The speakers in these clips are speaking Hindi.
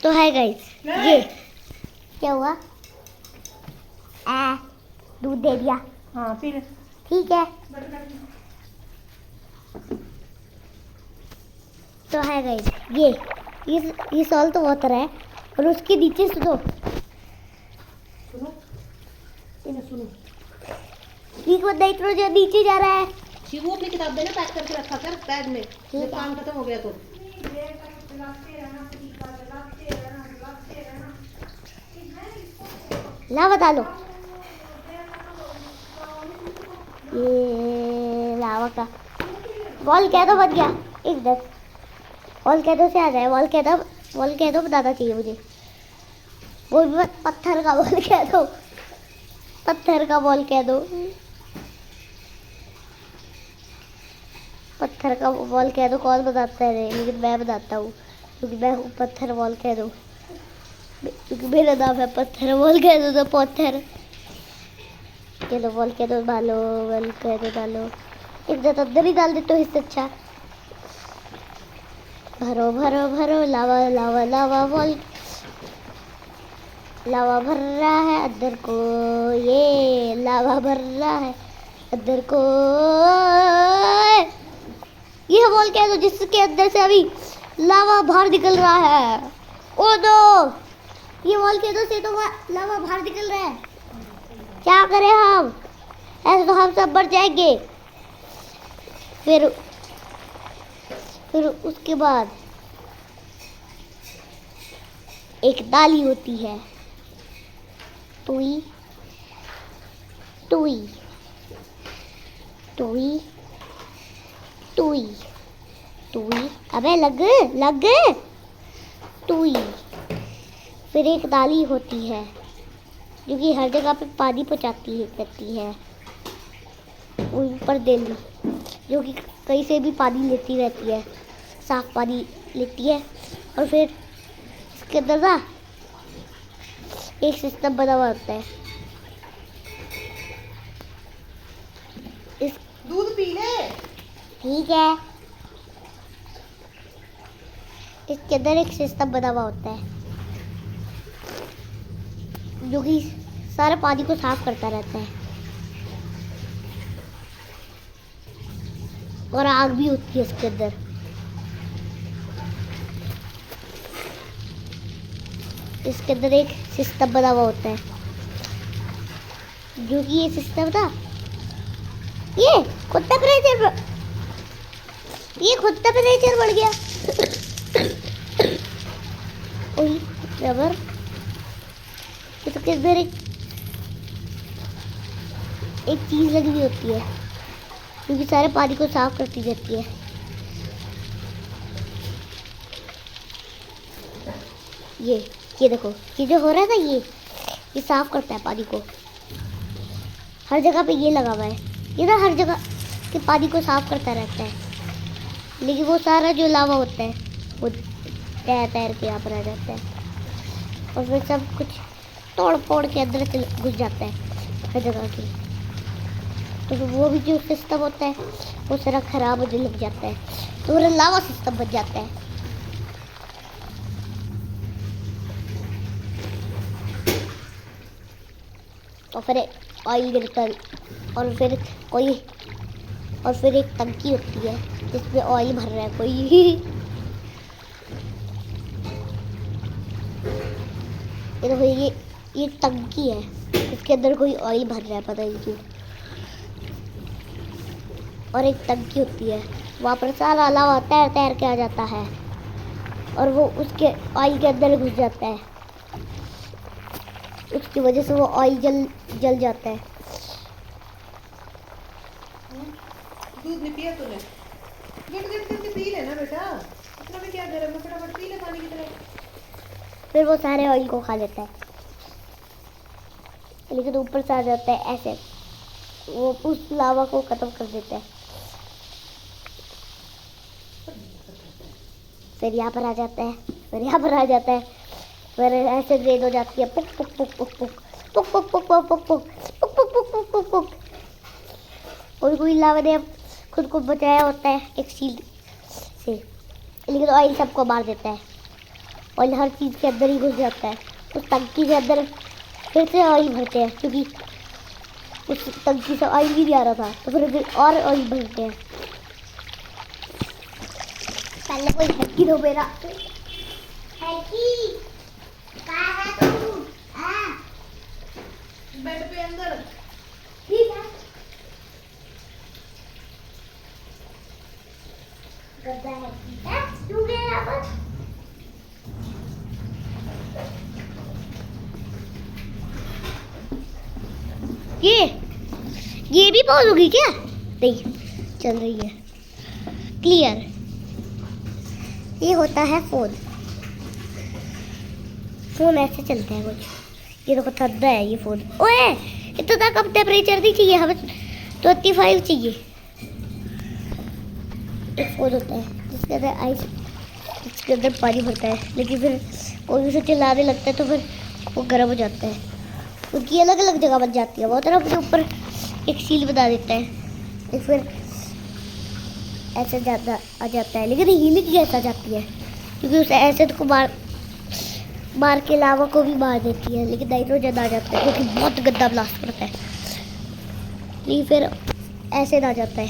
तो है गाइस, ये क्या हुआ? दूध दे दिया। हाँ फिर ठीक है। तो है गाइस, ये सॉल्ट तो वाटर है और उसके नीचे सुनो सुनो, इन्हें सुनो। लिक्विड नाइट्रोजन नीचे जा रहा है। शिवू अपनी किताब देना, पैक करके रखा कर बैग में, जब काम खत्म हो गया तो। लावा डालो। ये लावा का वॉल कैदो बन गया एकदम। वॉल कैदो से आ जाए, वॉल कैदो बताना चाहिए मुझे। वो भी पत्थर का वॉल कैदो, पत्थर का वॉल कैदो, पत्थर का वॉल कैदो कौन बताता है? लेकिन मैं बताता हूँ, क्योंकि मैं हूँ पत्थर वॉल कैदो, क्योंकि मेरा नाम है पत्थर वॉल कैदो। तो पत्थर चलो वॉल कैदो डालो, वॉल कैदो डालो। एक जगह अंदर ही डाल दे तो इससे अच्छा। भरो भरो भरो, लावा लावा लावा, वॉल लावा भर रहा है अंदर को, ये लावा भर रहा है अंदर को। ये वॉल कैदो जिसके अंदर से अभी लावा बाहर निकल रहा है। ओ दो, ये वॉल कैदो से तो लावा बाहर निकल रहा है। क्या करें हम? ऐसे तो हम सब मर जाएंगे। फिर उसके बाद एक डाली होती है, टुई टुई टुई टुई टुई, अबे लग लग टुई। फिर एक डाली होती है जो कि हर जगह पे पानी पहुंचाती है करती है, ऊपर दिल्ली जो कि कहीं से भी पानी लेती रहती है, साफ पानी लेती है। और फिर इसके अंदर ना एक सिस्टम बना हुआ होता है। इस दूध पी ले। ठीक है, इसके अंदर एक सिस्टम बना हुआ होता है जो कि सारे पानी को साफ करता रहता है। और आग भी होती है इसके अंदर। इसके अंदर एक सिस्टम बना हुआ होता है जो कि ये सिस्टम ना, ये खुद टेम्परेचर बढ़ गया। ओही रबर, इसके अंदर एक चीज लगी हुई होती है क्योंकि सारे पानी को साफ करती रहती है। ये देखो, ये जो हो रहा है ना, ये साफ करता है पानी को। हर जगह पे ये लगा हुआ है, ये ना हर जगह के पानी को साफ करता रहता है। लेकिन वो सारा जो लावा होता है वो तैर तैर के यहाँ पर आ जाता है और फिर सब कुछ तोड़ फोड़ के अंदर घुस जाता है हर जगह की। तो फिर वो भी जो सिस्टम होता है वो सारा खराब होने लग जाता है, तो वो लावा सिस्टम बन जाता है। और फिर ऑयल गिरता है और फिर एक टंकी होती है जिसमें ऑयल भर रहा है कोई। ये देखो, ये टंकी है, इसके अंदर कोई ऑयल भर रहा है, पता नहीं क्यों। और एक टंकी होती है, वहाँ पर सारा लावा तैर तैर के आ जाता है और वो उसके ऑयल के अंदर घुस जाता है। उसकी वजह से वो ऑयल जल जाता है। दूध नहीं पिया तूने? गट पी लेना बेटा, इतना भी क्या गरम है, फटाफट पी ले पानी की तरह। फिर वो सारे ऑयल को खा लेता है, लेकिन ऊपर से आ जाता है ऐसे, वो उस लावा को खत्म कर देता है। फिर यहाँ पर आ जाता है, फिर ऐसे ग्रेड हो जाती है, पुक पुक पुक पुक पुक पुक पुक पुक पुक पुक पुक पुक पुक पुक पुक पुक। कोई लावा ने खुद को बचाया होता है एक शील्ड से, लेकिन ऑयल सबको मार देता है। ऑयल हर चीज़ के अंदर ही घुस जाता है। उस टंकी के अंदर फिर से ऑयल भरते हैं, क्योंकि उस टंकी से ऑयल भी नहीं आ रहा था, तो फिर और ऑयल भरते हैं। पहले कोई हैकी दो मेरा हैकी, कहाँ है तू? बेड पे अंदर। ठीक है। गद्दा है तू गया यहाँ पर। ये भी पॉज होगी क्या? नहीं, चल रही है क्लियर। ये होता है फोन। फोन ऐसे चलता है कुछ। ये देखो ठंडा है ये फोन। ओए इतना कम टेम्परेचर नहीं चाहिए हमें, 25 चाहिए। एक फोन होता है जिसके अंदर आइस, जिसके अंदर पानी भरता है, लेकिन फिर कोई उसे चिल्लाने लगता है तो फिर वो गर्म हो जाता है। उनकी अलग अलग जगह बन जाती है। वो तरह अपने ऊपर एक सील बना देता है, फिर ऐसे ज़्यादा आ जाता है, लेकिन हीलिंग गैस आ जाती है, क्योंकि उस एसिड को मार के लावा को भी मार देती है। लेकिन नाइट्रोजन आ जाता है, क्योंकि बहुत गंदा ब्लास्ट पड़ता है। लेकिन फिर एसिड आ जाता है,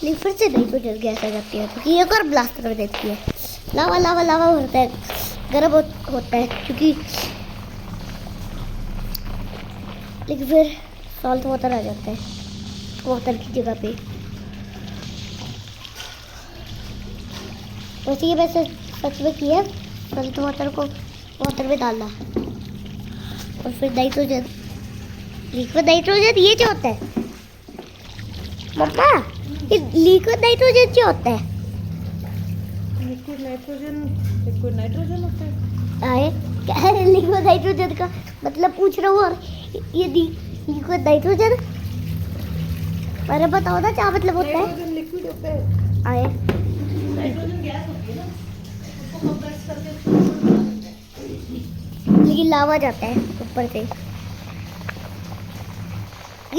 लेकिन फिर से नाइट्रोजन गैस आ जाती है, क्योंकि एक और ब्लास्ट कर देती है। लावा लावा लावा होता है, गर्म होता है, क्योंकि लेकिन फिर सॉल्ट वाटर आ जाता है वाटर की जगह पे। वैसे ये वैसे सच में किया, सॉल्ट वाटर को वाटर में डालना और फिर नाइट्रोजन, लिक्विड नाइट्रोजन। ये क्या होता है मम्मा? ये लिक्विड नाइट्रोजन क्या होता है? लिक्विड नाइट्रोजन होता है। आए क्या है लिक्विड नाइट्रोजन का मतलब पूछ रहा हूँ। और ये लिक्विड नाइट्रोजन, अरे बताओ ना क्या मतलब होता है? नाइट्रोजन लिक्विड होता है। आए नाइट्रोजन गैस होती है ना, उसको कंप्रेस करके उसको लिक्विड बना देते हैं। लेकिन लावा जाता है ऊपर से।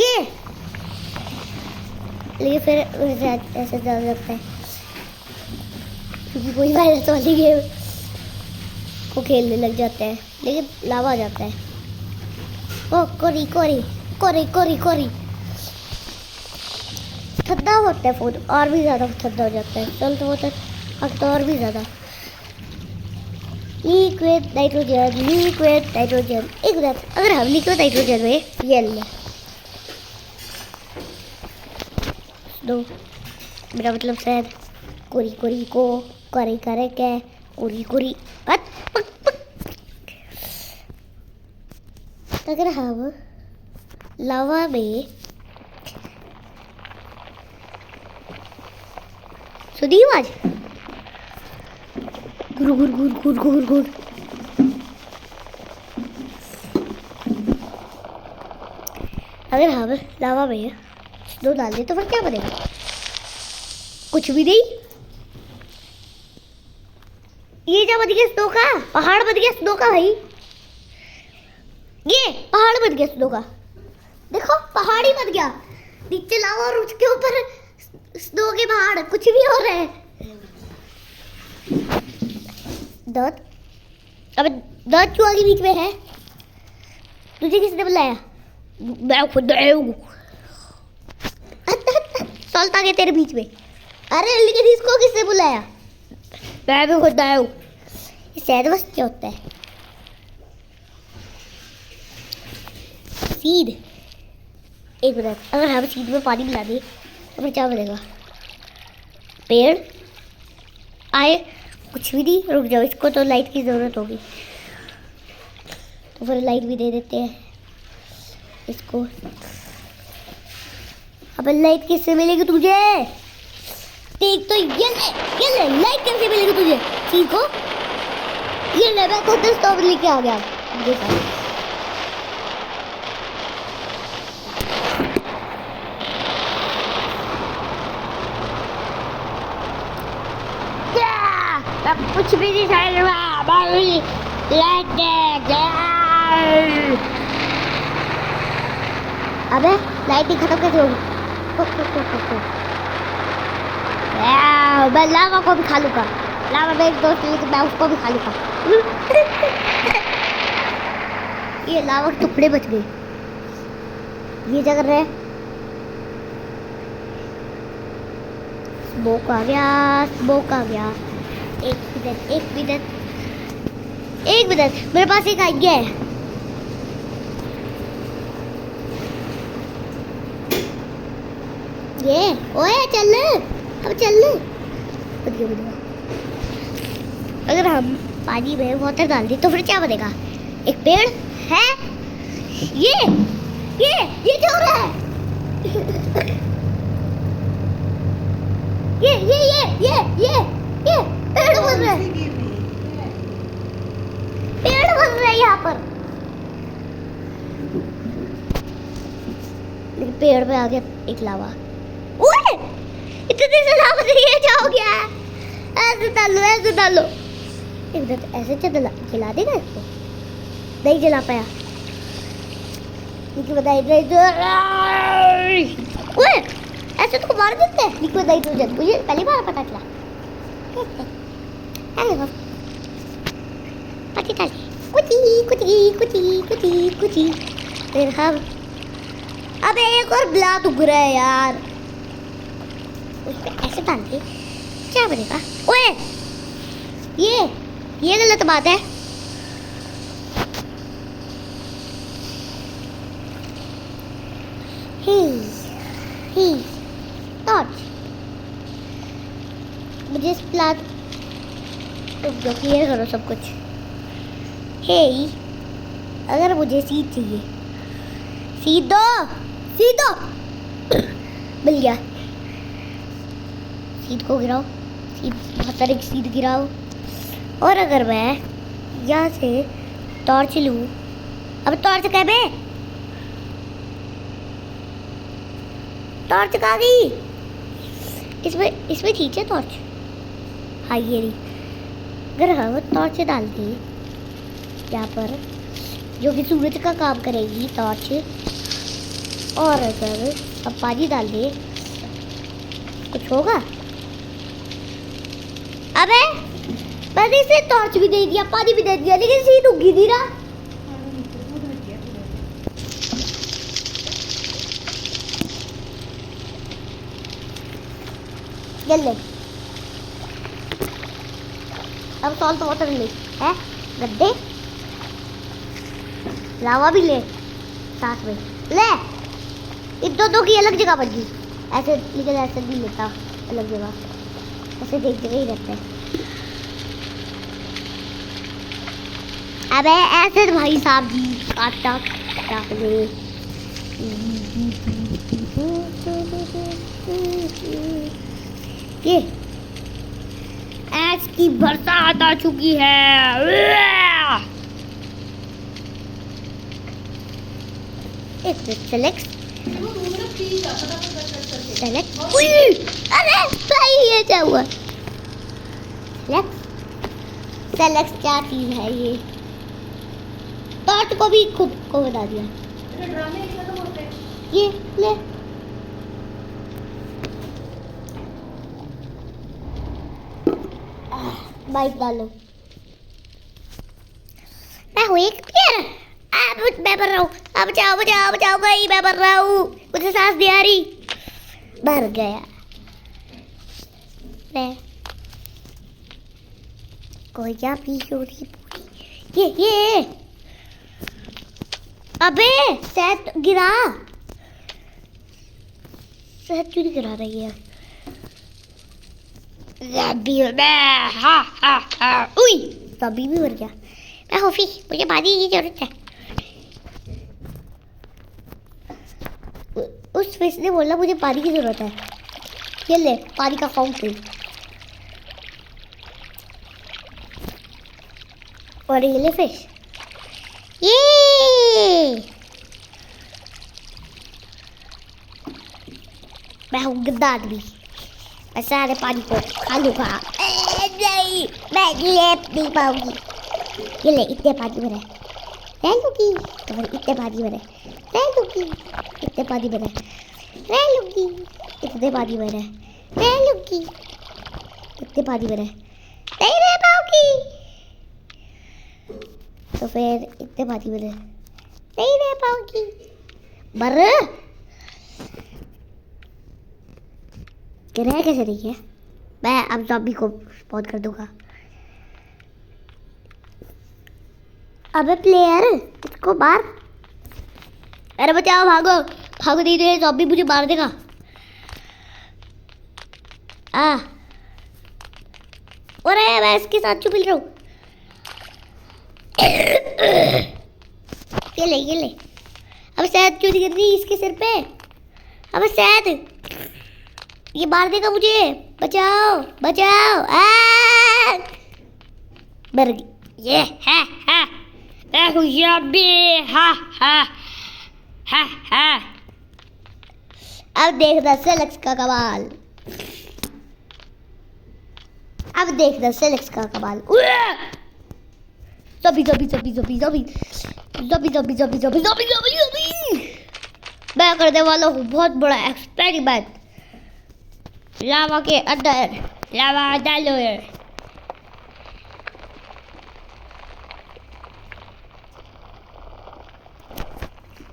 ये लेकिन फिर ऐसे डाल लगता है, क्योंकि कोई वायरस वाली गेम को खेलने लग जाता है, लेकिन लावा आ जाता है। ओ कोरी कोरी कोरी कोरी कोरी। ठंडा होता है फोन, और भी ज़्यादा ठंडा हो जाता है। चल तो वाटर अब तो और भी ज़्यादा। Liquid nitrogen, liquid nitrogen. एक मिनट, अगर हम लिक्विड नाइट्रोजन में ये ले दो, मेरा मतलब शायद कोरी कोरी को करे करे के कोरी कोरी पक पक पक। अगर हम लावा में सुनी आवाज घुर घुर घुर घुर घुर घुर। अगर हम लावा में स्नो डाल दे तो फिर क्या बनेगा? कुछ भी नहीं। ये क्या बन गया स्नो का? पहाड़ बन गया स्नो का भाई। ये पहाड़ बन गया स्नो का, देखो पहाड़ ही बन गया। नीचे लावा और उसके ऊपर स्नो के पहाड़, कुछ भी हो रहा है। दांत, अबे दांत क्यों आगे बीच में है? तुझे किसने बुलाया? मैं खुद आया हूँ। सॉल्ट आ गया तेरे बीच में। अरे लेकिन इसको किसने बुलाया? मैं भी खुद आया हूँ। ये सैंडविच क्या होता है? सीड। एक मिनट, अगर हम सीड में पानी मिला दें तो फिर क्या बनेगा? पेड़ आए? कुछ भी नहीं। रुक जाओ, इसको तो लाइट की ज़रूरत होगी, तो फिर लाइट भी दे देते हैं इसको। अब लाइट किससे मिलेगी तुझे? ठीक तो ये ले लाइट कैसे मिलेगी तुझे? ठीक हो, ये ले, मैं खुद स्टोव लेके आ गया। देखा मैं कुछ भी नहीं समझ रहा। लाइट दे। अबे लाइट ही खत्म कैसे होगी? मैं लावा को भी खा लूँगा। लावा मेरे दोस्त लेकिन मैं उसको भी खा लूँगा। ये लावा के टुकड़े बच गए। ये क्या कर रहे हैं? स्मोक आ गया, स्मोक आ गया। एक मिनट मेरे पास एक आइडिया है। ये ओए चल अब चल। बढ़िया। अगर हम पानी में वाटर डाल दें तो फिर क्या बनेगा? एक पेड़ है। ये क्या हो रहा है? ये पेड़ बन रहा है। पेड़ बन रहा है यहाँ पर। लेकिन पेड़ पे आ गया एक लावा। ओए इतने से लावा नहीं है, क्या हो गया? ऐसे डालो। एक मिनट ऐसे जला देगा इसको। नहीं जला पाया। Liquid nitrogen. ओए ऐसे तो मार देते हैं लिक्विड नाइट्रोजन। मुझे पहली बार पता चला। अरे पति कुची। फिर हम अब एक और ब्लाक उग रहा है यार। उसको ऐसे डाल दे, क्या बनेगा? ओए ये गलत बात है। टॉर्च मुझे इस प्लाट जो क्लियर करो सब कुछ। अगर मुझे सीड चाहिए, सीड दो। मिल गया। सीड को गिराओ। बहुत सारे सीड गिराओ। और अगर मैं यहाँ से टॉर्च लूँ, अब टॉर्च कहाँ पे? टॉर्च कहाँ गई? इसमें खींचे टॉर्च। हाँ ये रही। अगर हम टॉर्च डाल दें यहाँ पर, जो कि सूरज का काम करेगी टॉर्च, और अगर अब पानी डाल दें कुछ होगा? अबे मैंने इसे टॉर्च भी दे दिया, पानी भी दे दिया, लेकिन सीट उगी नहीं रहा। जल्दी अब सॉल्ट वाटर ले है, गड्ढे लावा भी ले साथ में ले। इन दोनों की अलग जगह बन गई ऐसे, लेकिन ऐसे भी लेता अलग जगह, ऐसे देख जगह ही रहते हैं। अबे ऐसे भाई साहब जी काटा ले। ये ऐस की बरसात आ चुकी है। सेलेक्ट अरे भाई ये क्या हुआ? सेलेक्ट क्या चीज है ये? टॉर्च को भी खुद को बता दिया। ये ले बाइक डालो। मैं हूँ एक प्लेयर। अब मैं मर रहा हूँ। अब बचाओ भाई, मैं मर रहा हूँ। मुझे सांस नहीं आ रही। मर गया मैं। कोई क्या पी हो रही पूरी। ये अबे सेट गिरा। सेट क्यों नहीं गिरा रही है? उई तभी भी मर गया। मैं होफी, मुझे पानी की जरूरत है। उस फिश ने बोला मुझे पानी की जरूरत है। ये ले पानी का फाउंटेन। और ये ले फिश। ये मैं हूँ गंदा आदमी। मैं सारे पानी को खा लूँगा। नहीं मैं ये नहीं पाऊंगी। ये ले इतने पानी में रह लूँगी। तो इतने पानी में रह लूँगी। इतने पानी में रह लूँगी। इतने पानी में रह लूँगी। इतने पानी में नहीं रह पाओगी, तो फिर इतने पानी में नहीं रह पाओगी। बर रह कैसे नहीं है? मैं अब ज़ॉम्बी को स्पॉन कर दूंगा। अबे प्लेयर, इसको मार। अरे बचाओ, भागो भागो, नहीं तो ये ज़ॉम्बी मुझे मार देगा। अरे मैं इसके साथ क्यों मिल रहा हूँ? ये ले। अब शहद क्यों नहीं गिर रही इसके सिर पे? अब शहद, ये मार देगा मुझे। बचाओ बचाओ। मर गई। ये है मैं हूँ ज़ॉम्बी। हा। अब देखना सेलेक्स का कमाल। मैं करने वाला हूँ बहुत बड़ा एक्सपेरिमेंट। लावा के अंदर लावा डालो।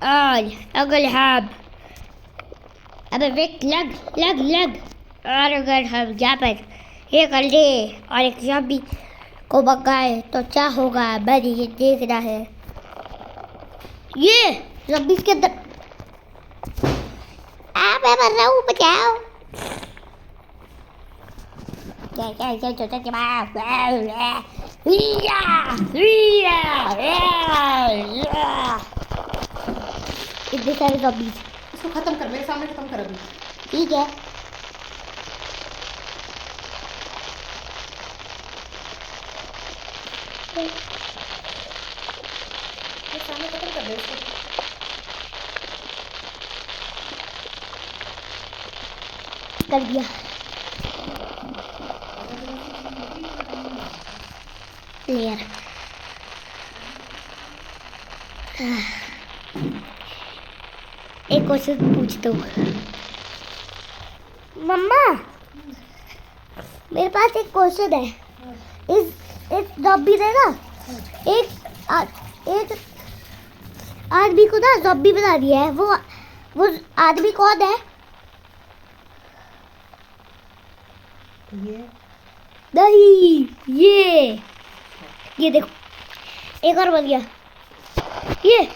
और अगर हम अबे वेट लग और अगर हम यहाँ पर ये कर ले और एक ज़ॉम्बी को भगाए तो क्या होगा? मैंने ये देखना है। ये ज़ॉम्बी के अंदर मैं मर रहा हूँ, बचाओ। इतने सारे ज़ॉम्बी। इसको खत्म कर, मेरे सामने खत्म कर अभी। ठीक है। मेरे सामने खत्म कर दे इसको। कर दिया। प्लेयर एक क्वेश्चन पूछता हूँ। मम्मा, मेरे पास एक क्वेश्चन है। इस ज़ॉम्बी ने ना एक आदमी को ना ज़ॉम्बी बना दिया है। वो आदमी कौन है? ये नहीं, ये देखो, एक और बन गया। ये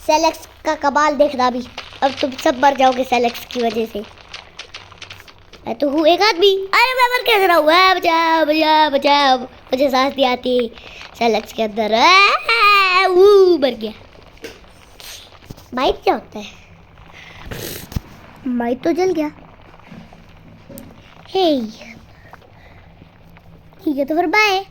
सेलेक्स का कमाल देखना भी। अब तुम सब मर जाओगे सेलेक्स की वजह से। मैं तो हूँ एक आदमी। अरे मैं मर कैसे रहा हूँ? बचाओ, मुझे सांस नहीं आती सेलेक्स के अंदर। मर गया। माइक क्या होता है? माइक तो जल गया। हे ठीक है, तो फिर बाय।